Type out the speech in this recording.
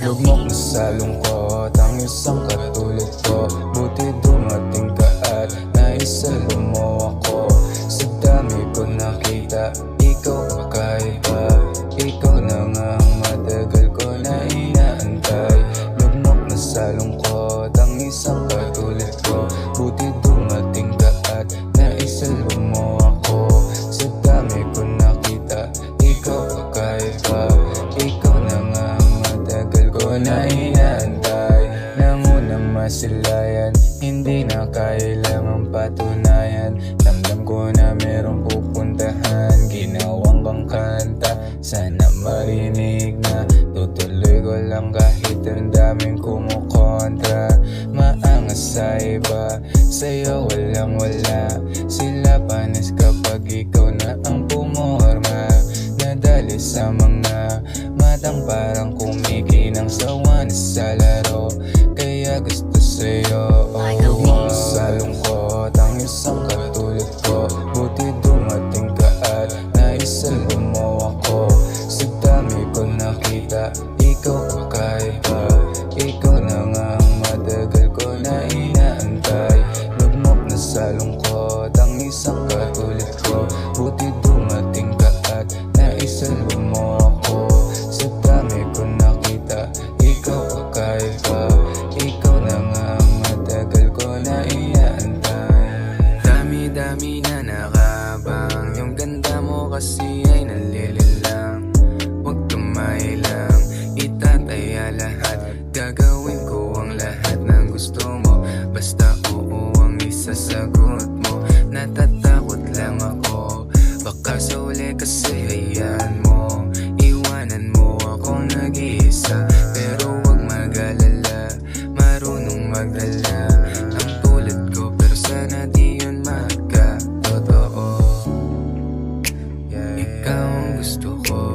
Lugmok na sa lungkot ang isang katulad ko. Buti dumating ka at naisalo mo ako. Sa dami ko nakita, ikaw kakaiba. Ikaw na nga ang matagal ko na inaantay. Lugmok na sa lungkot ang isang katulad ko. Buti dumating ka at naisalo mo ako. Sa dami ko nakita, ikaw kakaiba. Ikaw na nga ang matagal ko na inaantay. Nangunang masilayan, hindi na kailangang patunayan. Ramdam ko na merong pupuntahan. Ginawang bang kanta, sana marinig na. Tutuloy ko lang kahit ang daming kumukontra. Maangas sa iba, sa'yo walang wala. Sila panis kapag ikaw na ang pumorma. Nadali sa mga matang parang kumikinang sawa na sa laro. Kaya gusto sa'yo, oh, sa lungkot ang isang katulad ko. Buti dumating ka at naisalo mo ako. Sa dami ko nakita, ikaw kakaiba. Ikaw na nga ang matagal ko na inaantay. Lugmok na sa lungkot ang isang katulad ko. Buti dumating ka at naisalo mo ako. Sa dami ko nakita, ikaw kakaiba. Ikaw na nga ang matagal ko na inaantay. Dami-dami na nakabang, yung ganda mo kasi ay nalililang. Huwag kamay lang, itataya lahat. Gagawin ko ang lahat ng gusto mo. Basta oo ang isasagot mo. Natatakot lang ako, baka sa uli kasi ayan mo. Iwanan mo ako nag-iisa. Pero huwag mag-alala, marunong magdala. Ang tulad ko pero sana di yun magkatotoo. Ikaw ang gusto ko.